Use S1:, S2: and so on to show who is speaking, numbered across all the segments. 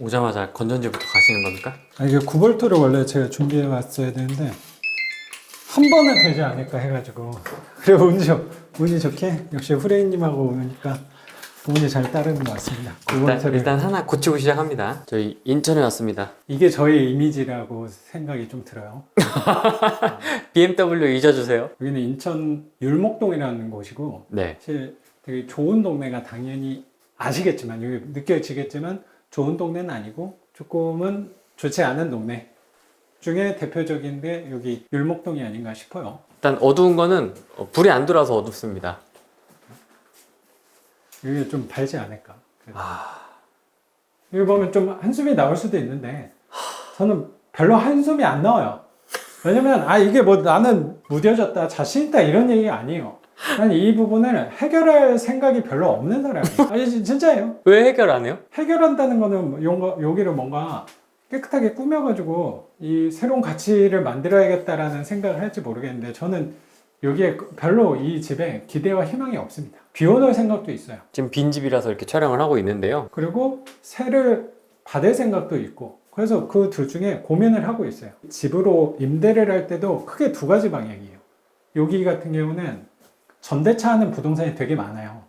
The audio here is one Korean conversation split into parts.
S1: 오자마자 건전지부터 가시는 겁니까?
S2: 아, 이게 9V를 원래 제가 준비해 왔어야 되는데 한 번은 되지 않을까 해가지고 그리고 운이 좋게 역시 후레이님하고 오니까 운이 잘 따르는 것 같습니다. 9V를
S1: 일단 하나 고치고 시작합니다. 저희 인천에 왔습니다.
S2: 이게 저의 이미지라고 생각이 좀 들어요.
S1: BMW 잊어주세요.
S2: 여기는 인천 율목동이라는 곳이고
S1: 네.
S2: 사실 되게 좋은 동네가 당연히 아시겠지만 여기 느껴지겠지만 좋은 동네는 아니고 조금은 좋지 않은 동네 중에 대표적인데 여기 율목동이 아닌가 싶어요.
S1: 일단 어두운 거는 불이 안 들어와서 어둡습니다.
S2: 여기 좀 밝지 않을까. 여기 보면 좀 한숨이 나올 수도 있는데 저는 별로 한숨이 안 나와요. 왜냐면 이게 뭐 나는 무뎌졌다 자신 있다 이런 얘기가 아니에요. 난 이 부분을 해결할 생각이 별로 없는 사람이에요. 아니 진짜예요.
S1: 왜 해결 안 해요?
S2: 해결한다는 거는 여기를 뭔가 깨끗하게 꾸며가지고 이 새로운 가치를 만들어야겠다라는 생각을 할지 모르겠는데 저는 여기에 별로 이 집에 기대와 희망이 없습니다. 비워놓을 생각도 있어요.
S1: 지금 빈집이라서 이렇게 촬영을 하고 있는데요.
S2: 그리고 세를 받을 생각도 있고 그래서 그 둘 중에 고민을 하고 있어요. 집으로 임대를 할 때도 크게 두 가지 방향이에요. 여기 같은 경우는 전대차 하는 부동산이 되게 많아요.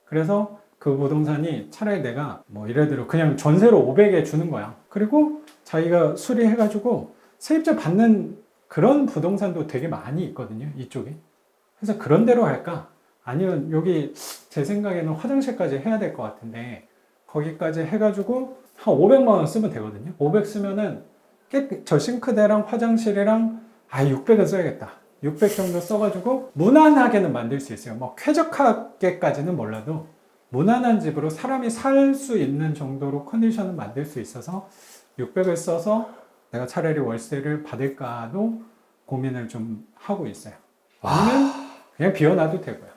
S2: 그래서 그 부동산이 차라리 내가 뭐 예를 들어 그냥 전세로 500에 주는 거야. 그리고 자기가 수리해가지고 세입자 받는 그런 부동산도 되게 많이 있거든요. 이쪽에. 그래서 그런 대로 할까? 아니면 여기 제 생각에는 화장실까지 해야 될 것 같은데 거기까지 해가지고 한 500만 원 쓰면 되거든요. 500 쓰면은 저 싱크대랑 화장실이랑 600은 써야겠다. 600 정도 써가지고 무난하게는 만들 수 있어요. 뭐 쾌적하게까지는 몰라도 무난한 집으로 사람이 살 수 있는 정도로 컨디션을 만들 수 있어서 600을 써서 내가 차라리 월세를 받을까도 고민을 좀 하고 있어요. 아니면 그냥 비워놔도 되고요.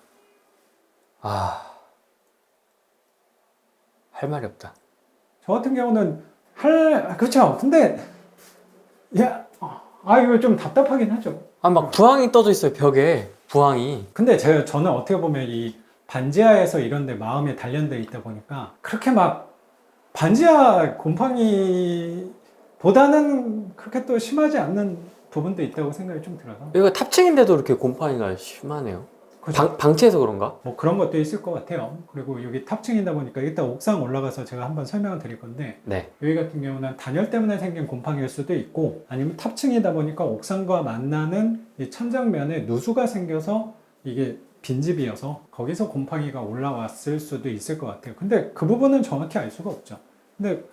S1: 할 말이 없다.
S2: 저 같은 경우는 그렇죠. 근데 이거 좀 답답하긴 하죠.
S1: 막 부항이 떠져 있어요, 벽에. 부항이.
S2: 근데 저는 어떻게 보면 이 반지하에서 이런 데 마음에 단련되어 있다 보니까 그렇게 막 반지하 곰팡이보다는 그렇게 또 심하지 않는 부분도 있다고 생각이 좀 들어서
S1: 여기가 탑층인데도 이렇게 곰팡이가 심하네요.
S2: 그렇죠.
S1: 방치해서 그런가?
S2: 뭐 그런 것도 있을 것 같아요. 그리고 여기 탑층이다 보니까 일단 옥상 올라가서 제가 한번 설명을 드릴 건데
S1: 네.
S2: 여기 같은 경우는 단열 때문에 생긴 곰팡이일 수도 있고 아니면 탑층이다 보니까 옥상과 만나는 이 천장면에 누수가 생겨서 이게 빈집이어서 거기서 곰팡이가 올라왔을 수도 있을 것 같아요. 근데 그 부분은 정확히 알 수가 없죠. 근데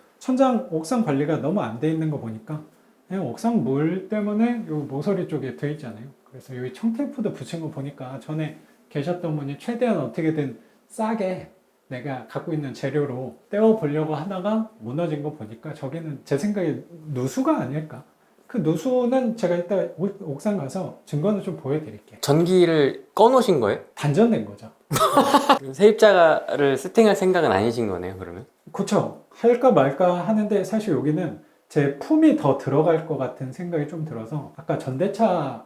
S2: 옥상 관리가 너무 안 돼 있는 거 보니까 그냥 옥상 물 때문에 요 모서리 쪽에 돼 있잖아요. 그래서 여기 청테이프도 붙인 거 보니까 전에 계셨던 분이 최대한 어떻게든 싸게 내가 갖고 있는 재료로 떼어보려고 하다가 무너진 거 보니까 저기는 제 생각에 누수가 아닐까. 그 누수는 제가 이따 옥상 가서 증거는 좀 보여드릴게요.
S1: 전기를 꺼놓으신 거예요?
S2: 단전된 거죠.
S1: 세입자를 세팅할 생각은 아니신 거네요, 그러면?
S2: 그쵸. 할까 말까 하는데 사실 여기는 제 품이 더 들어갈 것 같은 생각이 좀 들어서 아까 전대차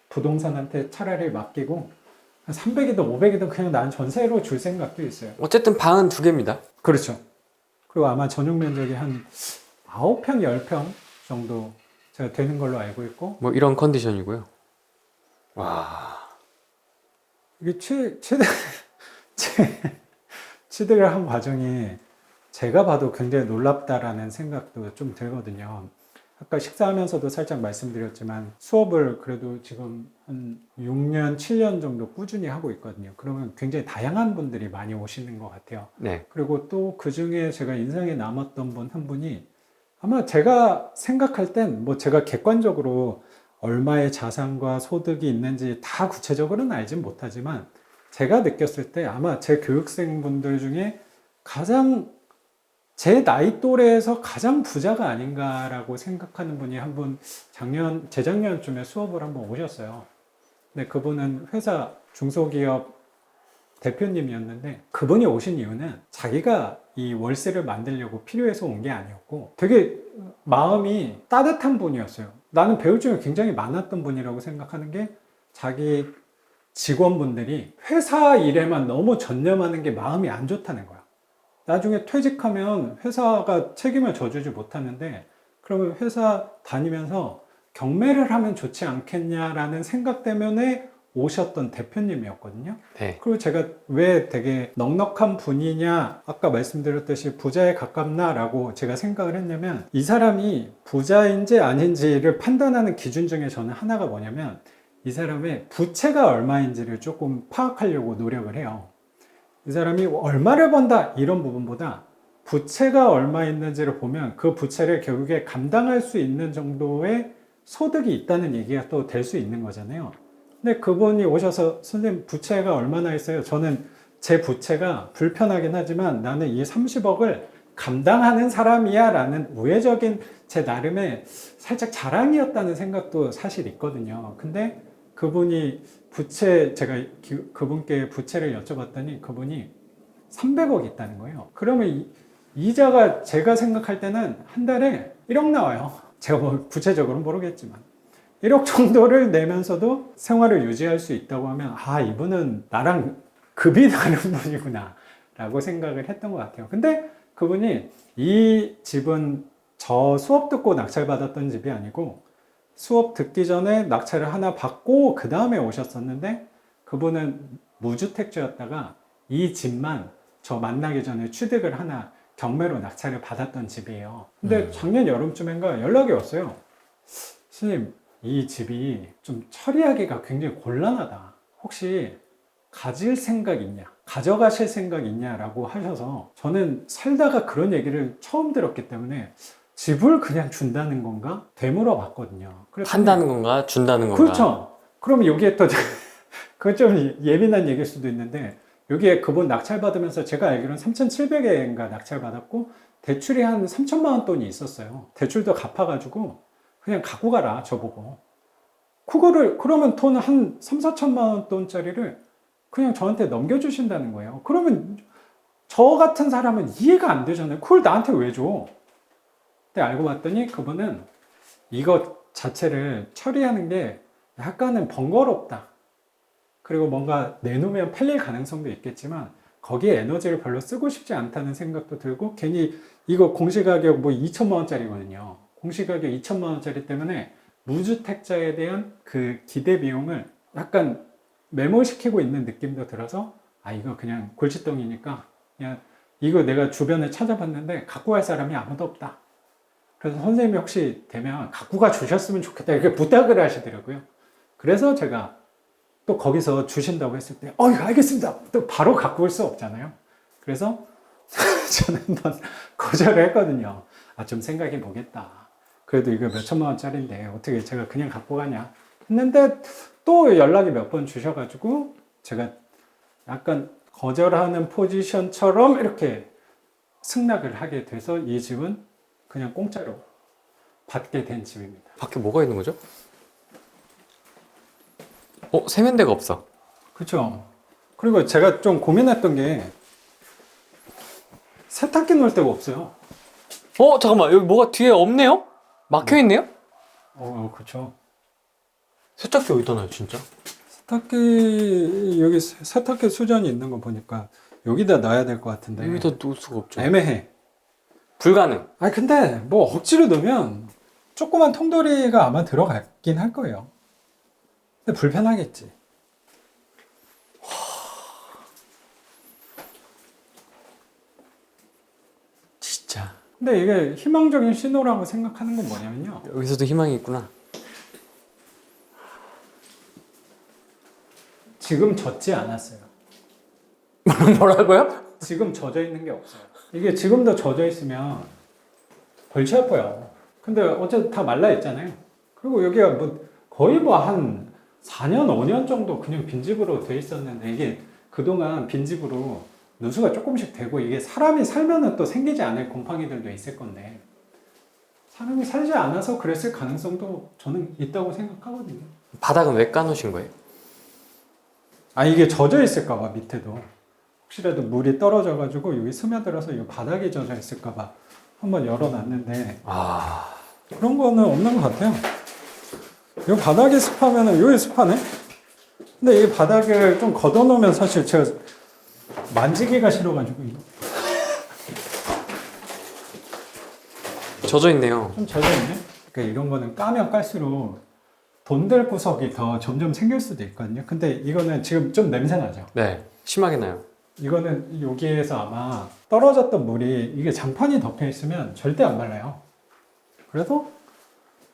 S2: 부동산한테 차라리 맡기고 300이든 500이든 그냥 난 전세로 줄 생각도 있어요.
S1: 어쨌든 방은 2개입니다.
S2: 그렇죠. 그리고 아마 전용 면적이 한 9평, 10평 정도 제가 되는 걸로 알고 있고
S1: 뭐 이런 컨디션이고요. 와.
S2: 이게 취득을 한 과정이 제가 봐도 굉장히 놀랍다라는 생각도 좀 들거든요. 아까 식사하면서도 살짝 말씀드렸지만 수업을 그래도 지금 한 6년, 7년 정도 꾸준히 하고 있거든요. 그러면 굉장히 다양한 분들이 많이 오시는 것 같아요.
S1: 네.
S2: 그리고 또 그 중에 제가 인상에 남았던 분 한 분이 아마 제가 생각할 땐 뭐 제가 객관적으로 얼마의 자산과 소득이 있는지 다 구체적으로는 알진 못하지만 제가 느꼈을 때 아마 제 교육생분들 중에 가장 제 나이 또래에서 가장 부자가 아닌가라고 생각하는 분이 한 분 재작년쯤에 수업을 한번 오셨어요. 근데 그분은 회사 중소기업 대표님이었는데 그분이 오신 이유는 자기가 이 월세를 만들려고 필요해서 온 게 아니었고 되게 마음이 따뜻한 분이었어요. 나는 배울 점이 굉장히 많았던 분이라고 생각하는 게 자기 직원분들이 회사 일에만 너무 전념하는 게 마음이 안 좋다는 거야. 나중에 퇴직하면 회사가 책임을 져주지 못하는데 그러면 회사 다니면서 경매를 하면 좋지 않겠냐라는 생각 때문에 오셨던 대표님이었거든요.
S1: 네.
S2: 그리고 제가 왜 되게 넉넉한 분이냐, 아까 말씀드렸듯이 부자에 가깝나라고 제가 생각을 했냐면, 이 사람이 부자인지 아닌지를 판단하는 기준 중에 저는 하나가 뭐냐면, 이 사람의 부채가 얼마인지를 조금 파악하려고 노력을 해요. 이 사람이 얼마를 번다 이런 부분보다 부채가 얼마 있는지를 보면 그 부채를 결국에 감당할 수 있는 정도의 소득이 있다는 얘기가 또 될 수 있는 거잖아요. 근데 그분이 오셔서 선생님 부채가 얼마나 있어요? 저는 제 부채가 불편하긴 하지만 나는 이 30억을 감당하는 사람이야 라는 우회적인 제 나름의 살짝 자랑이었다는 생각도 사실 있거든요. 근데 그분이 부채, 제가 그분께 부채를 여쭤봤더니 그분이 300억 있다는 거예요. 그러면 이자가 제가 생각할 때는 한 달에 1억 나와요. 제가 뭐 구체적으로는 모르겠지만 1억 정도를 내면서도 생활을 유지할 수 있다고 하면 아 이분은 나랑 급이 다른 분이구나 라고 생각을 했던 것 같아요. 근데 그분이 이 집은 저 수업 듣고 낙찰 받았던 집이 아니고 수업 듣기 전에 낙찰을 하나 받고 그 다음에 오셨었는데 그분은 무주택자였다가 이 집만 저 만나기 전에 취득을 하나 경매로 낙찰을 받았던 집이에요. 근데 작년 여름쯤인가 연락이 왔어요. 스님, 이 집이 좀 처리하기가 굉장히 곤란하다. 혹시 가질 생각 있냐? 가져가실 생각 있냐라고 하셔서 저는 살다가 그런 얘기를 처음 들었기 때문에 집을 그냥 준다는 건가? 되물어 봤거든요.
S1: 판다는 건가? 준다는 건가?
S2: 그렇죠. 그럼 여기에 또 그건 좀 예민한 얘기일 수도 있는데 여기에 그분 낙찰 받으면서 제가 알기로는 3,700엔가 낙찰 받았고 대출이 한 3천만 원 돈이 있었어요. 대출도 갚아가지고 그냥 갖고 가라 저보고. 그거를 그러면 돈 한 3, 4천만 원 돈짜리를 그냥 저한테 넘겨주신다는 거예요. 그러면 저 같은 사람은 이해가 안 되잖아요. 그걸 나한테 왜 줘? 근데 알고 봤더니 그분은 이것 자체를 처리하는 게 약간은 번거롭다. 그리고 뭔가 내놓으면 팔릴 가능성도 있겠지만 거기에 에너지를 별로 쓰고 싶지 않다는 생각도 들고 괜히 이거 공시가격 뭐 2천만 원짜리거든요. 공시가격 2천만 원짜리 때문에 무주택자에 대한 그 기대 비용을 약간 매몰시키고 있는 느낌도 들어서 아 이거 그냥 골칫덩이니까 그냥 이거 내가 주변에 찾아봤는데 갖고 갈 사람이 아무도 없다. 그래서 선생님이 혹시 되면 갖고 가 주셨으면 좋겠다 이렇게 부탁을 하시더라고요. 그래서 제가 또 거기서 주신다고 했을 때 알겠습니다. 또 바로 갖고 올 수 없잖아요. 그래서 저는 한번 거절을 했거든요. 좀 생각해 보겠다. 그래도 이거 몇 천만 원짜리인데 어떻게 제가 그냥 갖고 가냐 했는데 또 연락이 몇 번 주셔가지고 제가 약간 거절하는 포지션처럼 이렇게 승낙을 하게 돼서 이 집은 그냥 공짜로 받게 된 집입니다.
S1: 밖에 뭐가 있는 거죠? 세면대가 없어.
S2: 그렇죠. 그리고 제가 좀 고민했던 게 세탁기 놓을 데가 없어요.
S1: 잠깐만 여기 뭐가 뒤에 없네요? 막혀있네요?
S2: 그렇죠.
S1: 세탁기 어디다 놔요 진짜?
S2: 세탁기 여기 세탁기 수전이 있는 거 보니까 여기다 놔야 될 것 같은데
S1: 여기다 놓을 수가 없죠.
S2: 애매해.
S1: 불가능.
S2: 근데 뭐 억지로 넣으면 조그만 통돌이가 아마 들어가긴 할 거예요. 근데 불편하겠지.
S1: 진짜.
S2: 근데 이게 희망적인 신호라고 생각하는 건 뭐냐면요.
S1: 여기서도 희망이 있구나.
S2: 지금 젖지 않았어요.
S1: 뭐라고요?
S2: 지금 젖어 있는 게 없어요. 이게 지금도 젖어 있으면 골치 아파요. 근데 어쨌든 다 말라 있잖아요. 그리고 여기가 뭐 거의 뭐 한 4년, 5년 정도 그냥 빈집으로 돼 있었는데 이게 그동안 빈집으로 누수가 조금씩 되고 이게 사람이 살면은 또 생기지 않을 곰팡이들도 있을 건데 사람이 살지 않아서 그랬을 가능성도 저는 있다고 생각하거든요.
S1: 바닥은 왜 까놓으신 거예요?
S2: 이게 젖어 있을까봐 밑에도 혹시라도 물이 떨어져가지고 여기 스며들어서 이 바닥이 젖어 있을까봐 한번 열어놨는데 그런 거는 없는 것 같아요. 이 바닥이 습하면은 여기 습하네. 근데 이 바닥을 좀 걷어놓으면 사실 제가 만지기가 싫어가지고
S1: 젖어 있네요.
S2: 좀 젖어있네? 그러니까 이런 거는 까면 깔수록 돈 될 구석이 더 점점 생길 수도 있거든요. 근데 이거는 지금 좀 냄새 나죠?
S1: 네, 심하게 나요.
S2: 이거는 여기에서 아마 떨어졌던 물이 이게 장판이 덮여 있으면 절대 안 말라요. 그래서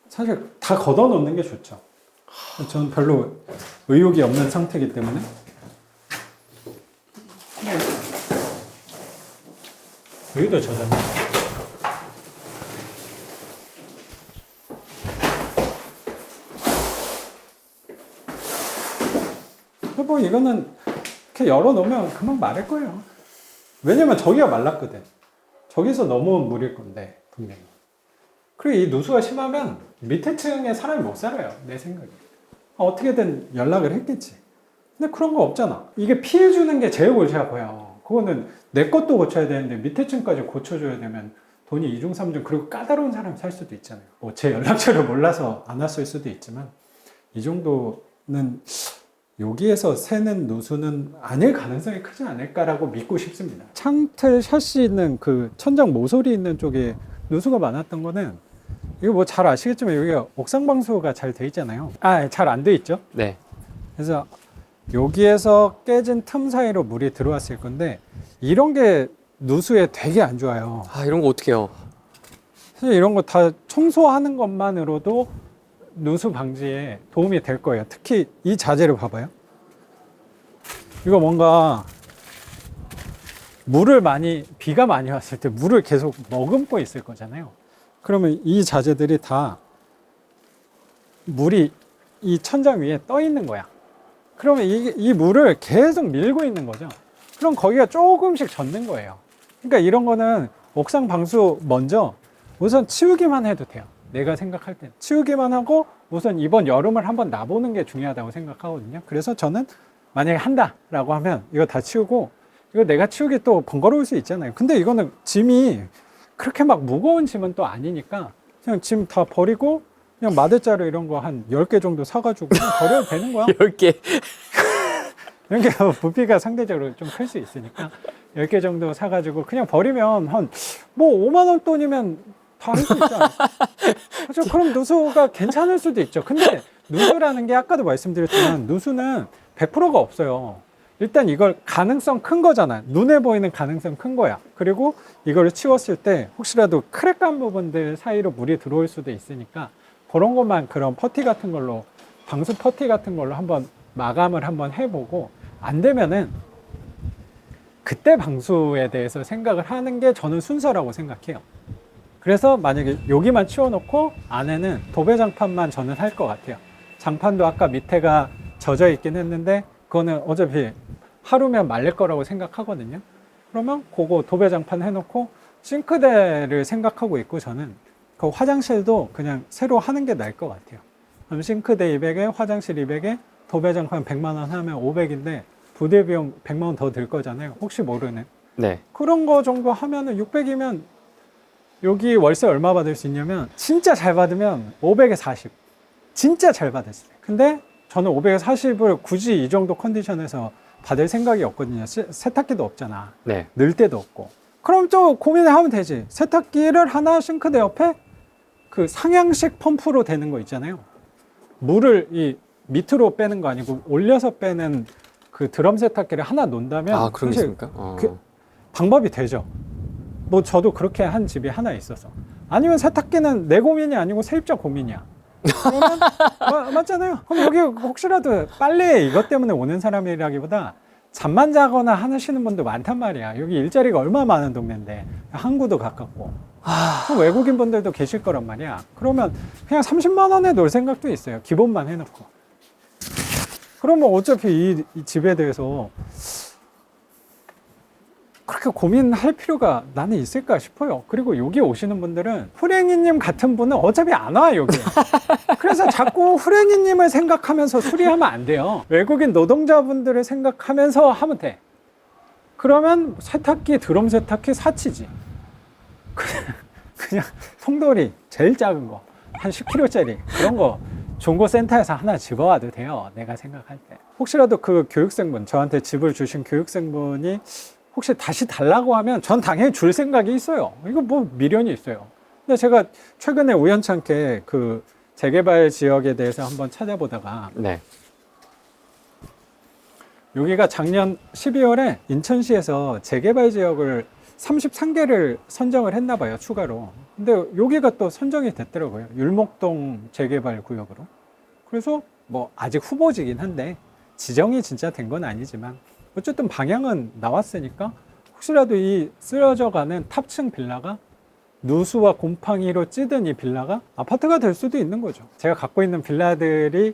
S2: 사실 다 걷어 놓는 게 좋죠. 저는 별로 의욕이 없는 상태이기 때문에. 여기도 젖었네. 뭐 이거는 이렇게 열어놓으면 금방 마를 거예요. 왜냐면 저기가 말랐거든. 저기서 넘어온 물일 건데 분명히. 그리고 이 누수가 심하면 밑에 층에 사람이 못 살아요. 내 생각에. 어떻게든 연락을 했겠지. 근데 그런 거 없잖아. 이게 피해주는 게 제일 골치 아파요. 그거는 내 것도 고쳐야 되는데 밑에 층까지 고쳐줘야 되면 돈이 이중 삼중, 그리고 까다로운 사람이 살 수도 있잖아요. 뭐 제 연락처를 몰라서 안 왔을 수도 있지만 이 정도는 여기에서 새는 누수는 아닐 가능성이 크지 않을까라고 믿고 싶습니다. 창틀 샷시 있는 그 천장 모서리 있는 쪽에 누수가 많았던 거는, 이거 뭐 잘 아시겠지만 여기가 옥상 방수가 잘 돼 있잖아요. 잘 안 돼 있죠.
S1: 네.
S2: 그래서 여기에서 깨진 틈 사이로 물이 들어왔을 건데, 이런 게 누수에 되게 안 좋아요.
S1: 이런 거 어떡해요?
S2: 사실 이런 거 다 청소하는 것만으로도 누수 방지에 도움이 될 거예요. 특히 이 자재를 봐봐요. 이거 뭔가 비가 많이 왔을 때 물을 계속 머금고 있을 거잖아요. 그러면 이 자재들이 다 물이 이 천장 위에 떠 있는 거야. 그러면 이 물을 계속 밀고 있는 거죠. 그럼 거기가 조금씩 젖는 거예요. 그러니까 이런 거는 옥상 방수 먼저 우선 치우기만 해도 돼요. 내가 생각할 때 치우기만 하고 우선 이번 여름을 한번 놔보는 게 중요하다고 생각하거든요. 그래서 저는 만약에 한다라고 하면 이거 다 치우고, 이거 내가 치우기 또 번거로울 수 있잖아요. 근데 이거는 짐이 그렇게 막 무거운 짐은 또 아니니까 그냥 짐 다 버리고 그냥 마대자루 이런 거 한 10개 정도 사가지고 그냥 버려도 되는 거야.
S1: 10개.
S2: 이런 게 부피가 상대적으로 좀 클 수 있으니까 10개 정도 사가지고 그냥 버리면 한 뭐 5만 원 돈이면 다 할 수 있잖아요. 그렇죠? 그럼 누수가 괜찮을 수도 있죠. 근데 누수라는 게 아까도 말씀드렸지만 누수는 100%가 없어요. 일단 이걸 가능성 큰 거잖아. 눈에 보이는 가능성 큰 거야. 그리고 이걸 치웠을 때 혹시라도 크랙한 부분들 사이로 물이 들어올 수도 있으니까 그런 것만, 그런 퍼티 같은 걸로, 방수 퍼티 같은 걸로 한번 마감을 한번 해보고, 안 되면은 그때 방수에 대해서 생각을 하는 게 저는 순서라고 생각해요. 그래서 만약에 여기만 치워놓고 안에는 도배장판만 저는 할 것 같아요. 장판도 아까 밑에가 젖어 있긴 했는데 그거는 어차피 하루면 말릴 거라고 생각하거든요. 그러면 그거 도배장판 해놓고 싱크대를 생각하고 있고, 저는 그 화장실도 그냥 새로 하는 게 나을 것 같아요. 그럼 싱크대 200에 화장실 200에 도배장판 100만 원 하면 500인데 부대 비용 100만 원 더 들 거잖아요. 혹시 모르는.
S1: 네.
S2: 그런 거 정도 하면은 600이면 여기 월세 얼마 받을 수 있냐면, 진짜 잘 받으면 500에 40. 진짜 잘 받았어요. 근데 저는 500에 40을 굳이 이 정도 컨디션에서 받을 생각이 없거든요. 세탁기도 없잖아.
S1: 네.
S2: 넣을 데도 없고. 그럼 좀 고민을 하면 되지. 세탁기를 하나 싱크대 옆에 그 상향식 펌프로 되는 거 있잖아요. 물을 이 밑으로 빼는 거 아니고 올려서 빼는 그 드럼 세탁기를 하나 놓는다면
S1: 그런 게 있습니까?
S2: 그 방법이 되죠. 뭐 저도 그렇게 한 집이 하나 있어서. 아니면 세탁기는 내 고민이 아니고 세입자 고민이야. 그러면 맞잖아요. 그럼 여기 혹시라도 빨래 이것 때문에 오는 사람이라기보다 잠만 자거나 하시는 분도 많단 말이야. 여기 일자리가 얼마나 많은 동네인데, 항구도 가깝고 그럼 외국인 분들도 계실 거란 말이야. 그러면 그냥 30만 원에 놀 생각도 있어요. 기본만 해놓고. 그러면 어차피 이 집에 대해서 그렇게 고민할 필요가 나는 있을까 싶어요. 그리고 여기 오시는 분들은 후랭이님 같은 분은 어차피 안 와, 여기. 그래서 자꾸 후랭이님을 생각하면서 수리하면 안 돼요. 외국인 노동자분들을 생각하면서 하면 돼. 그러면 세탁기, 드럼 세탁기 사치지. 그냥 통돌이 제일 작은 거, 한 10kg짜리 그런 거 중고센터에서 하나 집어와도 돼요. 내가 생각할 때. 혹시라도 그 교육생분, 저한테 집을 주신 교육생분이 혹시 다시 달라고 하면 전 당연히 줄 생각이 있어요. 이거 뭐 미련이 있어요. 근데 제가 최근에 우연찮게 그 재개발 지역에 대해서 한번 찾아보다가
S1: 네.
S2: 여기가 작년 12월에 인천시에서 재개발 지역을 33개를 선정을 했나 봐요, 추가로. 근데 여기가 또 선정이 됐더라고요. 율목동 재개발 구역으로. 그래서 뭐 아직 후보지긴 한데 지정이 진짜 된 건 아니지만 어쨌든 방향은 나왔으니까 혹시라도 이 쓰러져가는 탑층 빌라가 누수와 곰팡이로 찌든 이 빌라가 아파트가 될 수도 있는 거죠. 제가 갖고 있는 빌라들이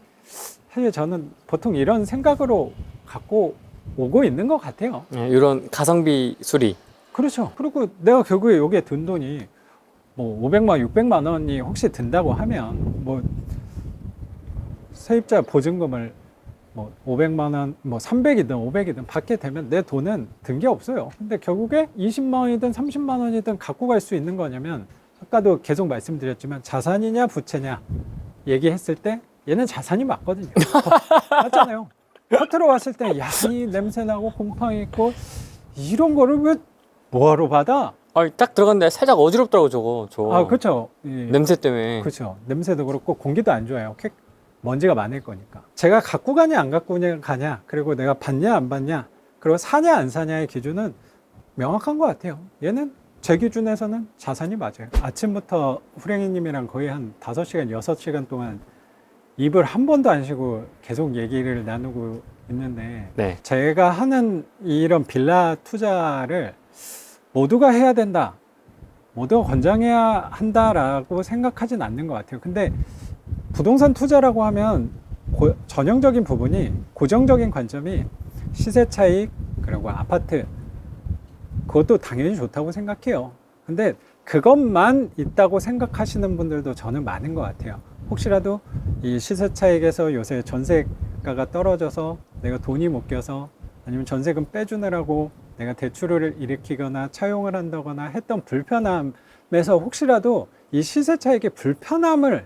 S2: 사실 저는 보통 이런 생각으로 갖고 오고 있는 것 같아요.
S1: 네, 이런 가성비 수리.
S2: 그렇죠. 그리고 내가 결국에 여기에 든 돈이 뭐 500만, 600만 원이 혹시 든다고 하면 뭐 세입자 보증금을 뭐 500만 원, 뭐 300이든 500이든 받게 되면 내 돈은 든 게 없어요. 근데 결국에 20만 원이든 30만 원이든 갖고 갈 수 있는 거냐면 아까도 계속 말씀드렸지만 자산이냐 부채냐 얘기했을 때 얘는 자산이 맞거든요. 맞잖아요. 겉으로 왔을 때 야, 이 냄새 나고 곰팡이 있고 이런 거를 왜 뭐하러 받아?
S1: 딱 들어갔는데 살짝 어지럽더라고 저거.
S2: 아, 그렇죠.
S1: 냄새 때문에.
S2: 그렇죠. 냄새도 그렇고 공기도 안 좋아요. 먼지가 많을 거니까. 제가 갖고 가냐 안 갖고 가냐, 그리고 내가 받냐 안 받냐, 그리고 사냐 안 사냐의 기준은 명확한 것 같아요. 얘는 제 기준에서는 자산이 맞아요. 아침부터 후랭이님이랑 거의 한 5시간, 6시간 동안 입을 한 번도 안 쉬고 계속 얘기를 나누고 있는데
S1: 네.
S2: 제가 하는 이런 빌라 투자를 모두가 해야 된다, 모두가 권장해야 한다라고 생각하진 않는 것 같아요. 근데 부동산 투자라고 하면 전형적인 부분이, 고정적인 관점이 시세 차익, 그리고 아파트, 그것도 당연히 좋다고 생각해요. 근데 그것만 있다고 생각하시는 분들도 저는 많은 것 같아요. 혹시라도 이 시세 차익에서 요새 전세가가 떨어져서 내가 돈이 못 껴서, 아니면 전세금 빼주느라고 내가 대출을 일으키거나 차용을 한다거나 했던 불편함에서 혹시라도 이 시세 차익의 불편함을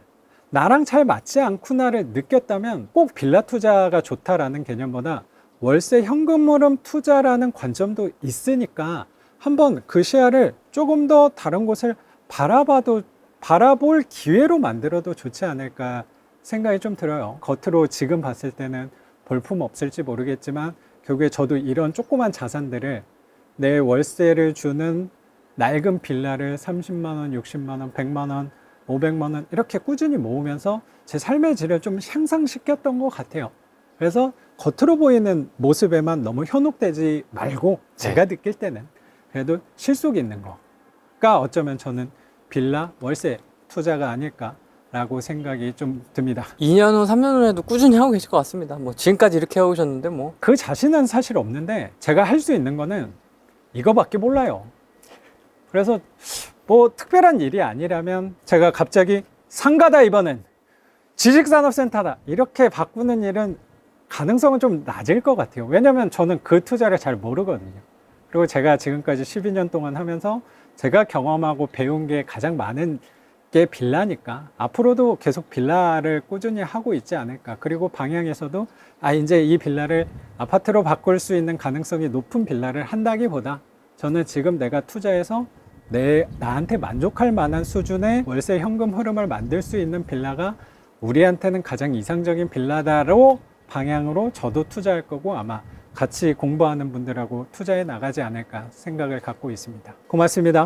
S2: 나랑 잘 맞지 않구나를 느꼈다면 꼭 빌라 투자가 좋다라는 개념보다 월세 현금 흐름 투자라는 관점도 있으니까 한번 그 시야를 조금 더 다른 곳을 바라볼 기회로 만들어도 좋지 않을까 생각이 좀 들어요. 겉으로 지금 봤을 때는 볼품 없을지 모르겠지만 결국에 저도 이런 조그만 자산들을, 내 월세를 주는 낡은 빌라를 30만 원, 60만 원, 100만 원, 500만 원 이렇게 꾸준히 모으면서 제 삶의 질을 좀 향상시켰던 것 같아요. 그래서 겉으로 보이는 모습에만 너무 현혹되지 말고 제가 느낄 때는 그래도 실속 있는 거가 어쩌면 저는 빌라, 월세 투자가 아닐까라고 생각이 좀 듭니다.
S1: 2년 후, 3년 후에도 꾸준히 하고 계실 것 같습니다. 뭐 지금까지 이렇게 해오셨는데 뭐.
S2: 그 자신은 사실 없는데 제가 할 수 있는 거는 이거밖에 몰라요. 그래서 뭐 특별한 일이 아니라면 제가 갑자기 상가다 이번엔 지식산업센터다 이렇게 바꾸는 일은 가능성은 좀 낮을 것 같아요. 왜냐면 저는 그 투자를 잘 모르거든요. 그리고 제가 지금까지 12년 동안 하면서 제가 경험하고 배운 게 가장 많은 게 빌라니까 앞으로도 계속 빌라를 꾸준히 하고 있지 않을까. 그리고 방향에서도 이제 이 빌라를 아파트로 바꿀 수 있는 가능성이 높은 빌라를 한다기보다 저는 지금 내가 투자해서 나한테 만족할 만한 수준의 월세 현금 흐름을 만들 수 있는 빌라가 우리한테는 가장 이상적인 빌라다로 방향으로 저도 투자할 거고 아마 같이 공부하는 분들하고 투자해 나가지 않을까 생각을 갖고 있습니다. 고맙습니다.